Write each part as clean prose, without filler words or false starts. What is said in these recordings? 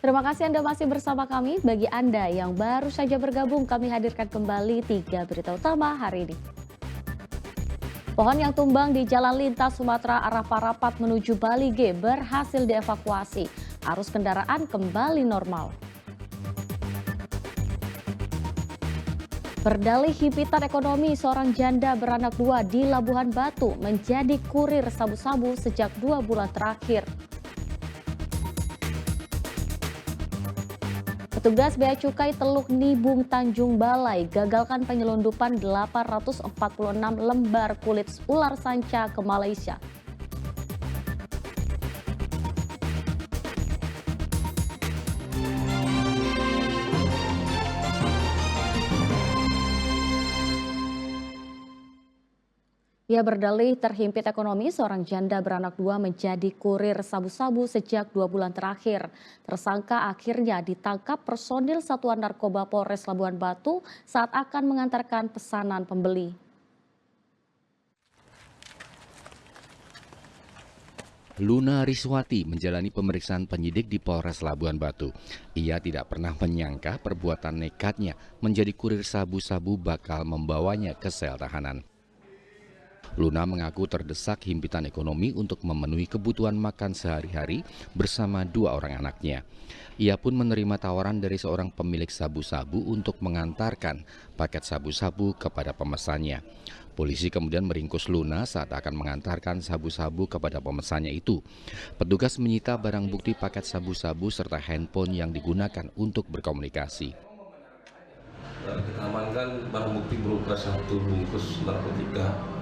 Terima kasih Anda masih bersama kami. Bagi Anda yang baru saja bergabung, kami hadirkan kembali 3 berita utama hari ini. Pohon yang tumbang di jalan lintas Sumatera arah Parapat menuju Bali G berhasil dievakuasi. Arus kendaraan kembali normal. Berdalih himpitan ekonomi, seorang janda beranak 2 di Labuhan Batu menjadi kurir sabu-sabu sejak 2 bulan terakhir. Petugas Bea Cukai Teluk Nibung Tanjung Balai gagalkan penyelundupan 846 lembar kulit ular sanca ke Malaysia. Ia berdalih terhimpit ekonomi, seorang janda beranak 2 menjadi kurir sabu-sabu sejak 2 bulan terakhir. Tersangka akhirnya ditangkap personil Satuan Narkoba Polres Labuhan Batu saat akan mengantarkan pesanan pembeli. Luna Riswati menjalani pemeriksaan penyidik di Polres Labuhan Batu. Ia tidak pernah menyangka perbuatan nekatnya menjadi kurir sabu-sabu bakal membawanya ke sel tahanan. Luna mengaku terdesak himpitan ekonomi untuk memenuhi kebutuhan makan sehari-hari bersama 2 orang anaknya. Ia pun menerima tawaran dari seorang pemilik sabu-sabu untuk mengantarkan paket sabu-sabu kepada pemesannya. Polisi kemudian meringkus Luna saat akan mengantarkan sabu-sabu kepada pemesannya itu. Petugas menyita barang bukti paket sabu-sabu serta handphone yang digunakan untuk berkomunikasi. Kita amankan barang bukti berupa 1 bungkus narkotika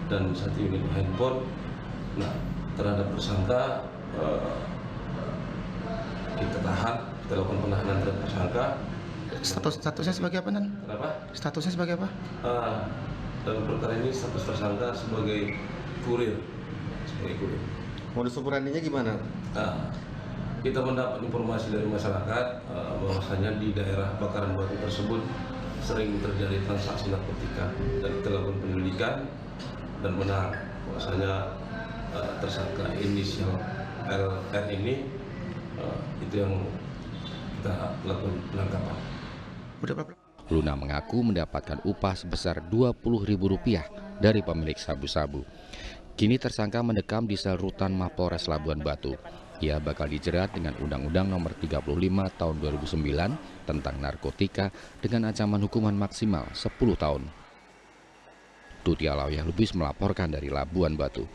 dan 1 unit handphone. Nah, terhadap tersangka kita tahan, kita lakukan penahanan terhadap tersangka. Statusnya sebagai apa, Nan? Kenapa? Statusnya sebagai apa? Dalam perkara ini status tersangka sebagai kurir. Modus operandinya gimana? Kita mendapat informasi dari masyarakat bahwasanya di daerah Bakaran Batu tersebut sering terjadi transaksi narkotika, dan kita lakukan penyelidikan dan benar bahwasanya tersangka inisial LR ini itu yang kita lakukan penangkapan. Luna mengaku mendapatkan upah sebesar Rp20.000 dari pemilik sabu-sabu. Kini tersangka mendekam di sel rutan Mapolres Labuhan Batu. Ia bakal dijerat dengan Undang-Undang Nomor 35 Tahun 2009 tentang narkotika dengan ancaman hukuman maksimal 10 tahun. Tuti Alawiyah Lubis melaporkan dari Labuhan Batu.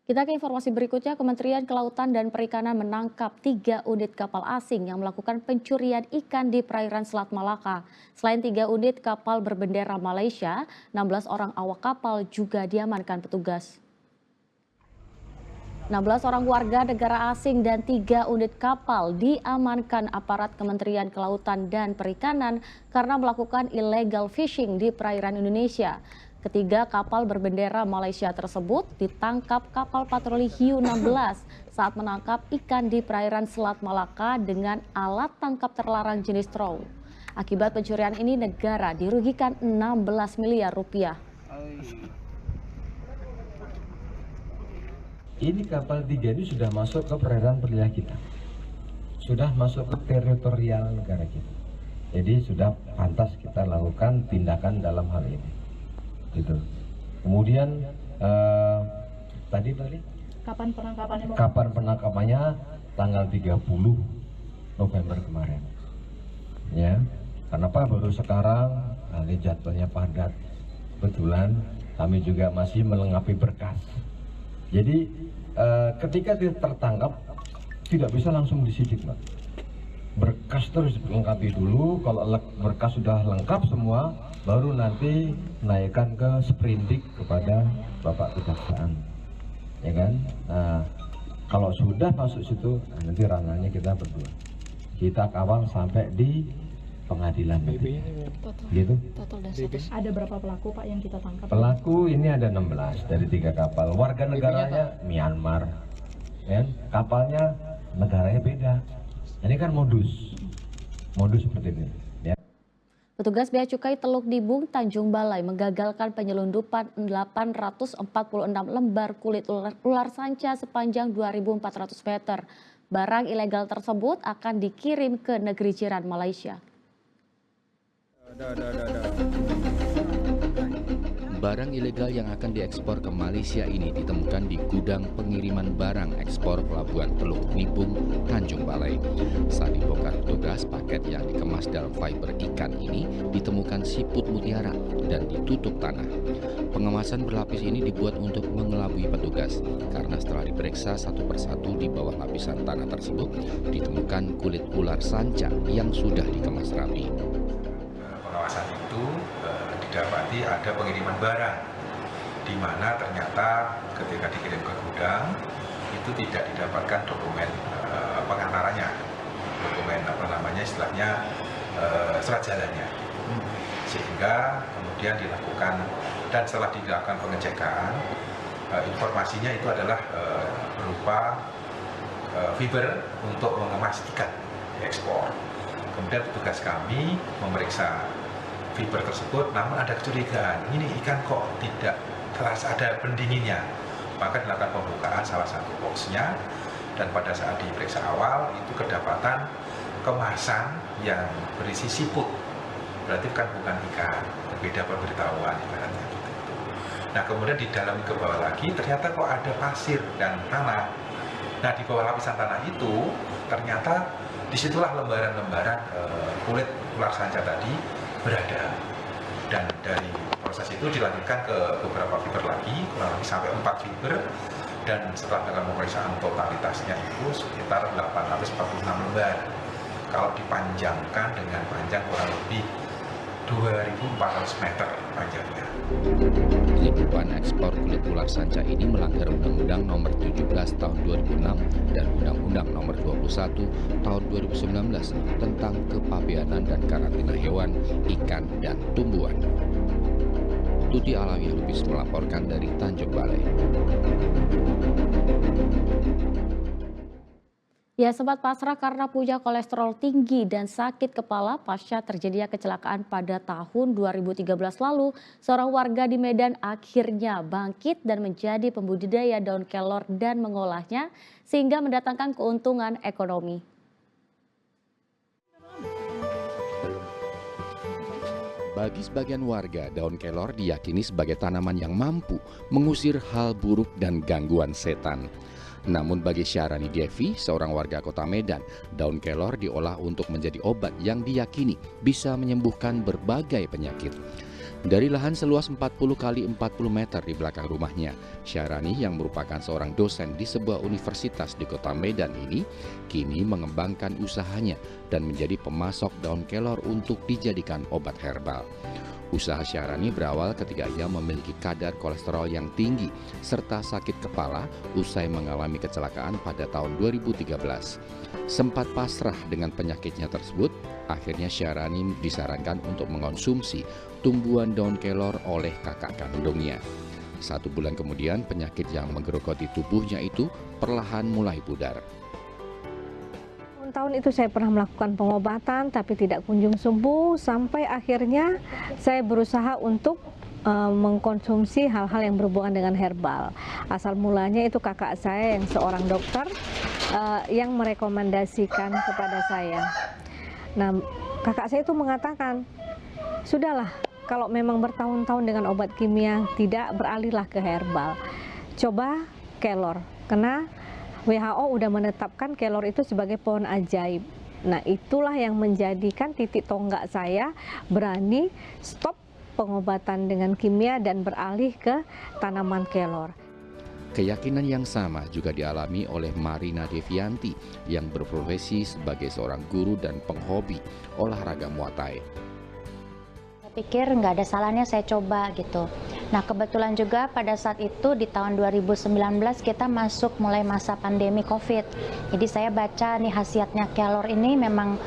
Kita ke informasi berikutnya. Kementerian Kelautan dan Perikanan menangkap 3 unit kapal asing yang melakukan pencurian ikan di perairan Selat Malaka. Selain 3 unit kapal berbendera Malaysia, 16 orang awak kapal juga diamankan petugas. 16 orang warga negara asing dan 3 unit kapal diamankan aparat Kementerian Kelautan dan Perikanan karena melakukan illegal fishing di perairan Indonesia. Ketiga kapal berbendera Malaysia tersebut ditangkap kapal patroli Hiu 16 saat menangkap ikan di perairan Selat Malaka dengan alat tangkap terlarang jenis trow. Akibat pencurian ini negara dirugikan 16 miliar rupiah. Ini kapal 3 ini sudah masuk ke perairan wilayah kita, sudah masuk ke teritorial negara kita. Jadi sudah pantas kita lakukan tindakan dalam hal ini. Gitu. Kemudian tadi kapan penangkapannya tanggal 30 November kemarin. Ya, kenapa baru sekarang? Ini jadwalnya padat. Kebetulan kami juga masih melengkapi berkas. Jadi ketika dia tertangkap tidak bisa langsung disidik, Pak. Berkas terus dilengkapi dulu. Kalau berkas sudah lengkap semua, baru nanti naikkan ke sprindik kepada Bapak Kejaksaan, ya kan? Nah, kalau sudah masuk situ, nanti ranahnya kita berdua. Kita kawal sampai di pengadilan. Gitu. Ada berapa pelaku, Pak, yang kita tangkap? Pelaku ini ada 16 dari 3 kapal. Warga negaranya Myanmar, ya. Kapalnya negaranya beda. Ini kan modus seperti ini. Ya. Petugas Bea Cukai Teluk Dibung, Tanjung Balai menggagalkan penyelundupan 846 lembar kulit ular sanca sepanjang 2.400 meter. Barang ilegal tersebut akan dikirim ke negeri jiran Malaysia. Barang ilegal yang akan diekspor ke Malaysia ini ditemukan di gudang pengiriman barang ekspor Pelabuhan Teluk Nibung, Tanjung Balai. Saat dibongkar petugas, paket yang dikemas dalam fiber ikan ini ditemukan siput mutiara dan ditutup tanah. Pengemasan berlapis ini dibuat untuk mengelabui petugas, karena setelah diperiksa satu persatu di bawah lapisan tanah tersebut, ditemukan kulit ular sanca yang sudah dikemas rapi. Pengawasan itu didapati ada pengiriman barang, di mana ternyata ketika dikirim ke gudang itu tidak didapatkan dokumen pengantarannya, dokumen istilahnya surat jalannya, sehingga kemudian dilakukan, dan setelah dilakukan pengecekan informasinya itu adalah berupa fiber untuk mengemas ikan ekspor. Kemudian petugas kami memeriksa fiber tersebut, namun ada kecurigaan, ini ikan kok tidak terasa ada pendinginnya. Maka dilakukan pembukaan salah satu boxnya, dan pada saat diperiksa awal itu kedapatan kemasan yang berisi siput. Berarti kan bukan ikan, berbeda pemberitahuan ibaratnya gitu. Nah kemudian di dalam ke bawah lagi ternyata kok ada pasir dan tanah. Nah di bawah lapisan tanah itu ternyata disitulah lembaran-lembaran kulit ular sanca tadi berada, dan dari proses itu dilanjutkan ke beberapa fiber lagi, kurang lebih sampai 4 fiber, dan setelah melakukan pemeriksaan totalitasnya itu sekitar 846 lembar. Kalau dipanjangkan dengan panjang kurang lebih 2.400 meter panjangnya. Penyelundupan ekspor kulit ular sanca ini melanggar Undang-Undang Nomor 17 Tahun 2006 dan Undang-Undang Nomor 21 Tahun 2019 tentang kepabeanan dan karantina hewan, ikan, dan tumbuhan. Tuti Alawi Lubis melaporkan dari Tanjung Balai. Ya, sempat pasrah karena punya kolesterol tinggi dan sakit kepala pasca terjadinya kecelakaan pada tahun 2013 lalu. Seorang warga di Medan akhirnya bangkit dan menjadi pembudidaya daun kelor dan mengolahnya sehingga mendatangkan keuntungan ekonomi. Bagi sebagian warga, daun kelor diyakini sebagai tanaman yang mampu mengusir hal buruk dan gangguan setan. Namun bagi Syahrani Devi, seorang warga kota Medan, daun kelor diolah untuk menjadi obat yang diyakini bisa menyembuhkan berbagai penyakit. Dari lahan seluas 40 kali 40 meter di belakang rumahnya, Syahrani yang merupakan seorang dosen di sebuah universitas di kota Medan ini, kini mengembangkan usahanya dan menjadi pemasok daun kelor untuk dijadikan obat herbal. Usaha Syahrani berawal ketika ia memiliki kadar kolesterol yang tinggi serta sakit kepala usai mengalami kecelakaan pada tahun 2013. Sempat pasrah dengan penyakitnya tersebut, akhirnya Syahrani disarankan untuk mengonsumsi tumbuhan daun kelor oleh kakak kandungnya. 1 bulan kemudian, penyakit yang menggerogoti tubuhnya itu perlahan mulai pudar. Tahun itu saya pernah melakukan pengobatan tapi tidak kunjung sembuh, sampai akhirnya saya berusaha untuk mengkonsumsi hal-hal yang berhubungan dengan herbal. Asal mulanya itu kakak saya yang seorang dokter yang merekomendasikan kepada saya. Nah, kakak saya itu mengatakan, sudahlah, kalau memang bertahun-tahun dengan obat kimia, tidak, beralihlah ke herbal. Coba kelor, karena WHO udah menetapkan kelor itu sebagai pohon ajaib. Nah, itulah yang menjadikan titik tonggak saya berani stop pengobatan dengan kimia dan beralih ke tanaman kelor. Keyakinan yang sama juga dialami oleh Marina Devianti yang berprofesi sebagai seorang guru dan penghobi olahraga Muay Thai. Saya pikir nggak ada salahnya saya coba gitu. Nah, kebetulan juga pada saat itu di tahun 2019 kita masuk mulai masa pandemi COVID. Jadi saya baca nih khasiatnya kelor ini memang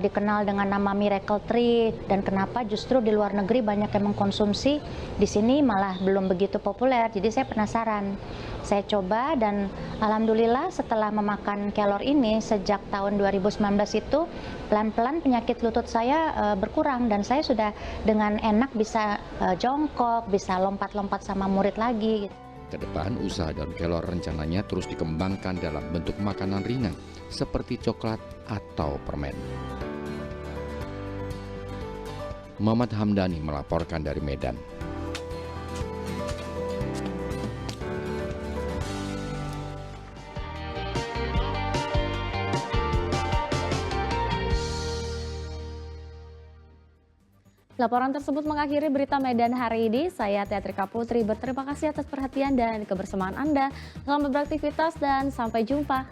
dikenal dengan nama miracle tree, dan kenapa justru di luar negeri banyak yang mengkonsumsi, di sini malah belum begitu populer. Jadi saya penasaran. Saya coba dan alhamdulillah setelah memakan kelor ini sejak tahun 2019 itu pelan-pelan penyakit lutut saya berkurang, dan saya sudah dengan enak bisa jongkok, bisa lompat-lompat sama murid lagi. Kedepan usaha daun kelor rencananya terus dikembangkan dalam bentuk makanan ringan seperti coklat atau permen. Muhammad Hamdani melaporkan dari Medan. Laporan tersebut mengakhiri berita Medan hari ini. Saya Teatrika Putri berterima kasih atas perhatian dan kebersamaan Anda. Selamat beraktivitas dan sampai jumpa.